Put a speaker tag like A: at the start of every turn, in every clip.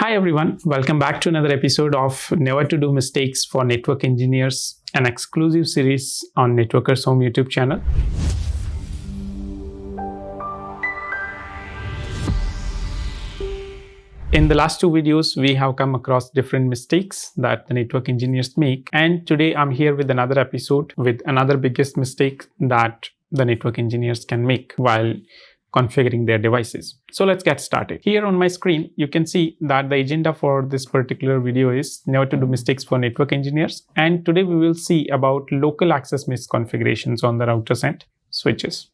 A: Hi everyone, welcome back to another episode of Never to Do Mistakes for Network Engineers, an exclusive series on Networkers Home YouTube channel. In the last two videos, we have come across different mistakes that the network engineers make. And today I'm here with another episode with another biggest mistake that the network engineers can make while configuring their devices. So let's get started. Here on my screen, you can see that the agenda for this particular video is Never to Do Mistakes for Network Engineers. And today we will see about local access misconfigurations on the routers and switches.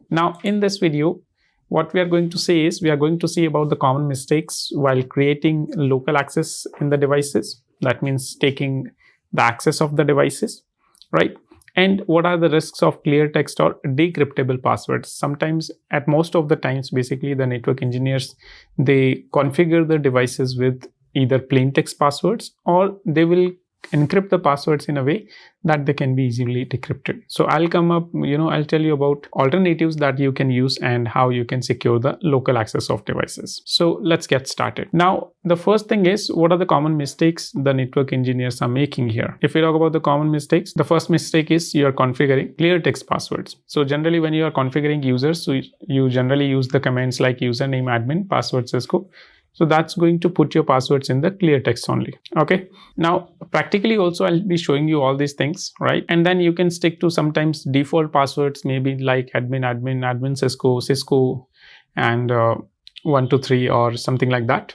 A: Now in this video, what we are going to say is we are going to see about the common mistakes while creating local access in the devices. That means taking the access of the devices, right? And what are the risks of clear text or decryptable passwords? Sometimes, at most of the times, basically the network engineers, they configure the devices with either plain text passwords or they will encrypt the passwords in a way that they can be easily decrypted. So I'll I'll tell you about alternatives that you can use and how you can secure the local access of devices. So let's get started. Now, the first thing is, what are the common mistakes the network engineers are making here? If we talk about the common mistakes, the first mistake is you are configuring clear text passwords. So generally when you are configuring users, so you generally use the commands like username admin, password Cisco. So that's going to put your passwords in the clear text only. Okay. Now, practically also, I'll be showing you all these things, right? And then you can stick to sometimes default passwords, maybe like admin, Cisco, and 123 or something like that.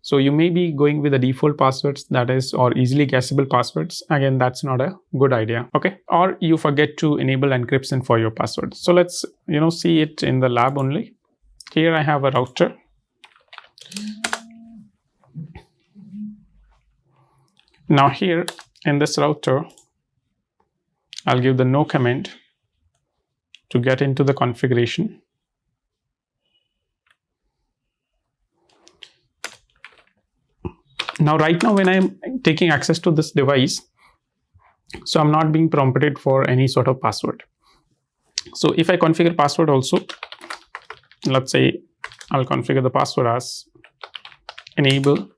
A: So you may be going with the default passwords, that is, or easily guessable passwords. Again, that's not a good idea. Okay. Or you forget to enable encryption for your passwords. So let's, see it in the lab only. Here I have a router. Now here in this router, I'll give the no command to get into the configuration. Now right now when I'm taking access to this device, so I'm not being prompted for any sort of password. So if I configure password also, let's say I'll configure the password as enable,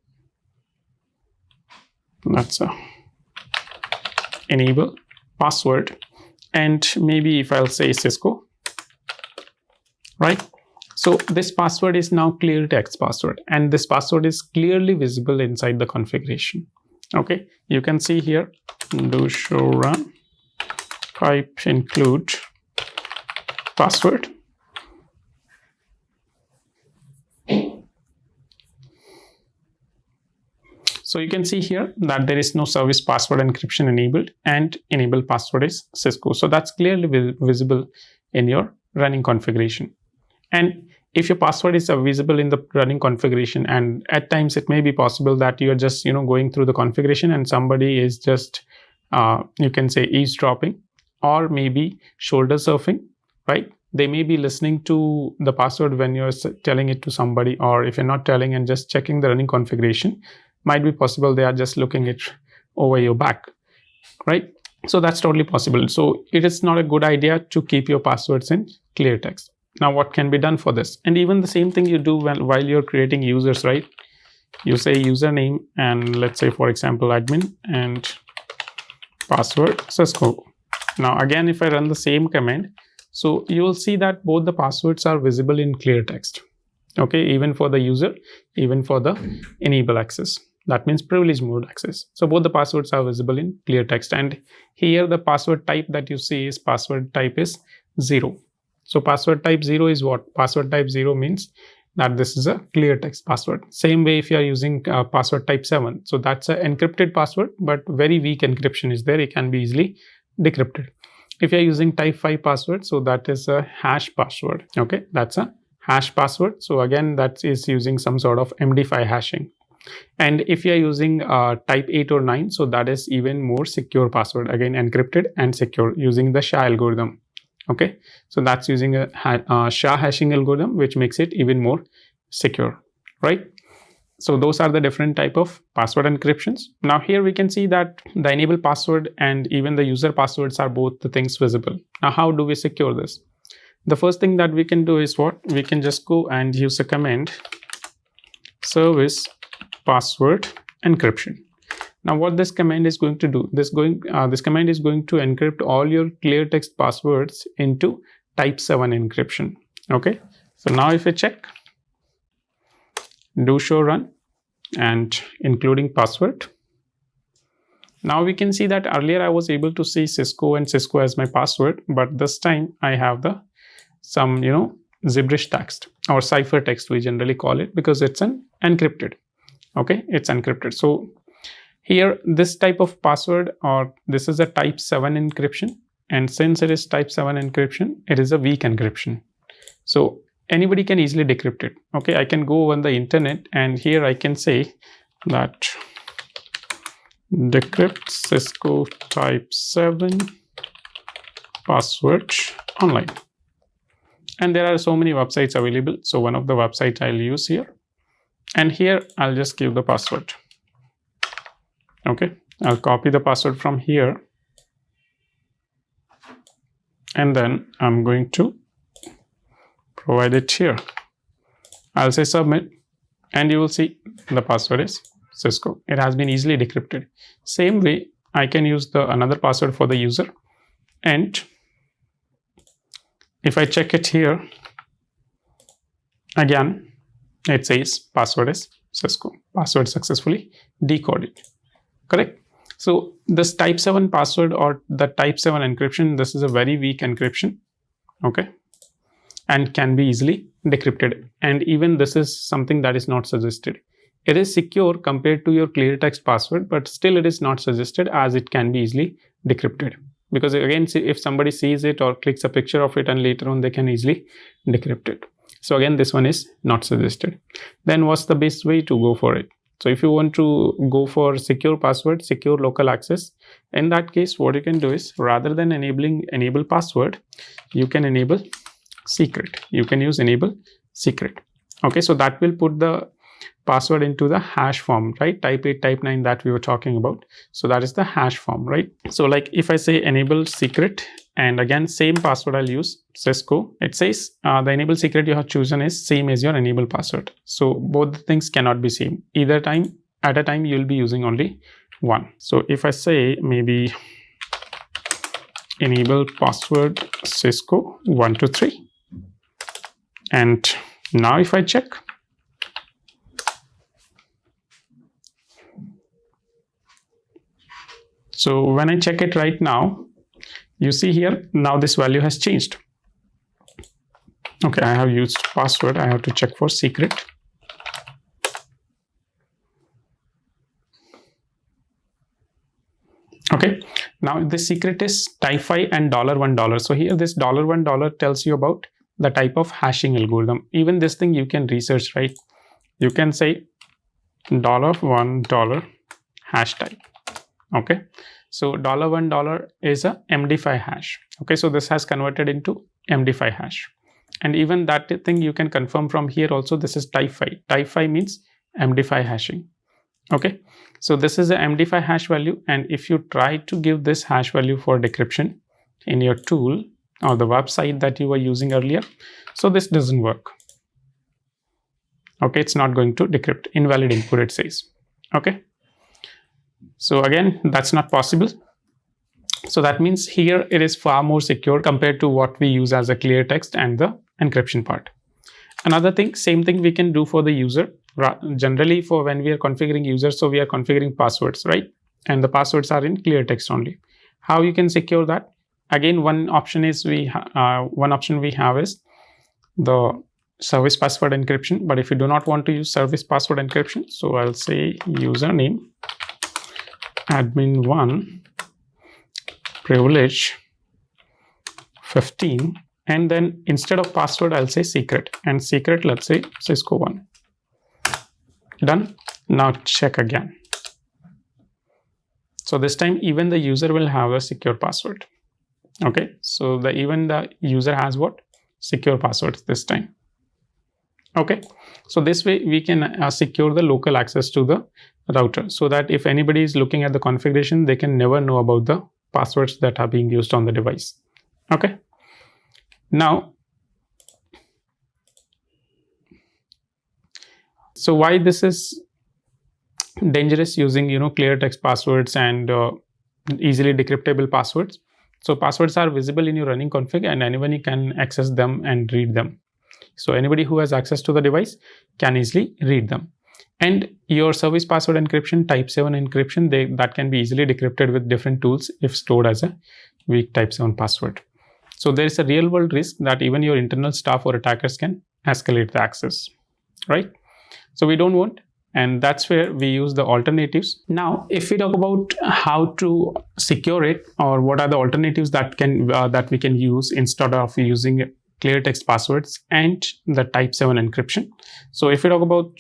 A: that's a enable password, and maybe if I'll say Cisco, right? So this password is now clear text password, and this password is clearly visible inside the configuration. Okay, you can see here do show run pipe include password. So you can see here that there is no service password encryption enabled, and enable password is Cisco. So that's clearly visible in your running configuration. And if your password is visible in the running configuration, and at times it may be possible that you're just going through the configuration and somebody is just you can say eavesdropping or maybe shoulder surfing, right? They may be listening to the password when you're telling it to somebody, or if you're not telling and just checking the running configuration, might be possible they are just looking it over your back, right? So that's totally possible. So it is not a good idea to keep your passwords in clear text. Now what can be done for this? And even the same thing you do while you're creating users, right? You say username and let's say for example admin and password Cisco. Now again, if I run the same command, so you will see that both the passwords are visible in clear text. Okay, even for the user, even for the enable access. That means privilege mode access. So both the passwords are visible in clear text. And here the password type that you see is password type is 0. So password type 0 is what? Password type 0 means that this is a clear text password. Same way if you are using password type 7. So that's an encrypted password, but very weak encryption is there. It can be easily decrypted. If you're using type 5 password, so that is a hash password. Okay, that's a hash password. So again, that is using some sort of MD5 hashing. And if you're using type 8 or 9, so that is even more secure password, again encrypted and secure using the SHA algorithm. Okay, so that's using a SHA hashing algorithm, which makes it even more secure, right? So those are the different type of password encryptions. Now here we can see that the enable password and even the user passwords are both the things visible. Now how do we secure this? The first thing that we can do is what? We can just go and use a command service password encryption. Now what this command is going to do, this command is going to encrypt all your clear text passwords into type 7 encryption. Okay, so now if I check, do show run and including password, now we can see that earlier I was able to see Cisco and Cisco as my password, but this time I have some gibberish text or ciphertext we generally call it, because it's an encrypted. Okay, it's encrypted. So here this type of password, or this is a type 7 encryption, and since it is type 7 encryption, it is a weak encryption, so anybody can easily decrypt it. Okay, I can go on the internet and here I can say that decrypt Cisco type 7 password online, and there are so many websites available. So one of the websites I'll use here, and here I'll just give the password. Okay, I'll copy the password from here, and then I'm going to provide it here. I'll say submit, and you will see the password is Cisco. It has been easily decrypted. Same way I can use another password for the user, and if I check it here, again it says password is Cisco, password successfully decoded. Correct. So this type 7 password or the type 7 encryption, this is a very weak encryption. Okay, and can be easily decrypted, and even this is something that is not suggested. It is secure compared to your clear text password, but still it is not suggested, as it can be easily decrypted, because again, if somebody sees it or clicks a picture of it and later on they can easily decrypt it. So again, this one is not suggested. Then what's the best way to go for it? So if you want to go for secure password, secure local access, in that case what you can do is, rather than enable password, you can enable secret. You can use enable secret. Okay, so that will put the password into the hash form, right? Type 8, type 9 that we were talking about. So that is the hash form, right? So like if I say enable secret, and again same password I'll use, Cisco, it says the enable secret you have chosen is same as your enable password. So both the things cannot be same. At a time you'll be using only one. So if I say maybe enable password Cisco 123, and now if I check, so when I check it right now, you see here, now this value has changed. Okay, I have used password, I have to check for secret. Okay, now the secret is type 5 and $1. So here this $1 tells you about the type of hashing algorithm. Even this thing you can research, right? You can say $1 hash type. Okay, so $1 is a MD5 hash. Okay, so this has converted into MD5 hash, and even that thing you can confirm from here also. This is type 5. Type 5 means MD5 hashing. Okay, so this is a MD5 hash value, and if you try to give this hash value for decryption in your tool or the website that you were using earlier, so this doesn't work. Okay, it's not going to decrypt. Invalid input, it says. Okay, so again, that's not possible. So that means here it is far more secure compared to what we use as a clear text and the encryption part. Another thing, same thing we can do for the user. Generally for when we are configuring users, so we are configuring passwords, right? And the passwords are in clear text only. How you can secure that? Again, one option we have is the service password encryption. But if you do not want to use service password encryption, so I'll say username admin1 privilege 15, and then instead of password I'll say secret, and secret, let's say Cisco 1. Done. Now check again. So this time even the user will have a secure password. Okay, so even the user has what? Secure passwords this time. Okay, so this way we can secure the local access to the router, so that if anybody is looking at the configuration, they can never know about the passwords that are being used on the device. Okay, now so why this is dangerous using clear text passwords and easily decryptable passwords. So passwords are visible in your running config and anyone can access them and read them. So anybody who has access to the device can easily read them. And your service password encryption, type 7 encryption, that can be easily decrypted with different tools if stored as a weak type 7 password. So there is a real world risk that even your internal staff or attackers can escalate the access, right? So we don't want, and that's where we use the alternatives. Now, if we talk about how to secure it, or what are the alternatives that we can use instead of using clear text passwords and the type 7 encryption. So if we talk about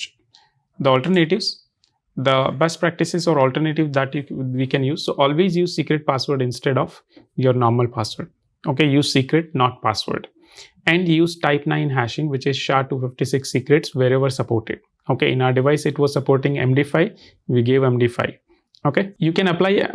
A: the alternatives, the best practices or alternative that we can use. So always use secret password instead of your normal password. Okay, use secret, not password. And use type 9 hashing, which is SHA-256 secrets wherever supported. Okay, in our device it was supporting MD5, we gave MD5. Okay, you can apply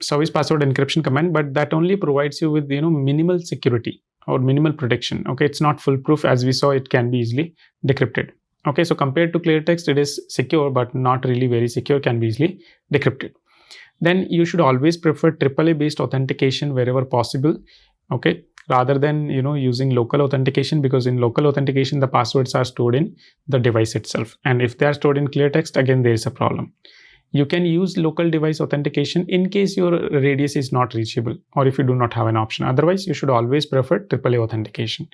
A: service password encryption command, but that only provides you with minimal security or minimal protection. Okay, it's not foolproof. As we saw, it can be easily decrypted. Okay, so compared to clear text, it is secure but not really very secure, can be easily decrypted. Then you should always prefer AAA based authentication wherever possible. Okay, rather than using local authentication, because in local authentication the passwords are stored in the device itself, and if they are stored in clear text, again there is a problem. You can use local device authentication in case your radius is not reachable or if you do not have an option. Otherwise, you should always prefer AAA authentication.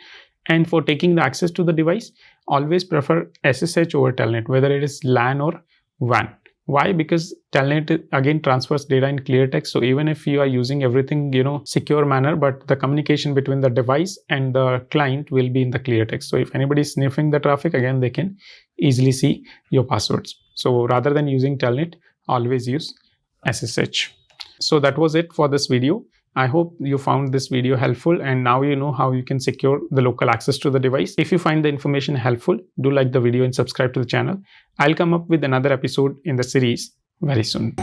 A: And for taking the access to the device, always prefer SSH over Telnet, whether it is LAN or WAN. Why? Because Telnet again transfers data in clear text. So even if you are using everything secure manner, but the communication between the device and the client will be in the clear text. So if anybody is sniffing the traffic, again they can easily see your passwords. So rather than using Telnet, always use SSH. So that was it for this video. I hope you found this video helpful, and now you know how you can secure the local access to the device. If you find the information helpful, do like the video and subscribe to the channel. I'll come up with another episode in the series very soon.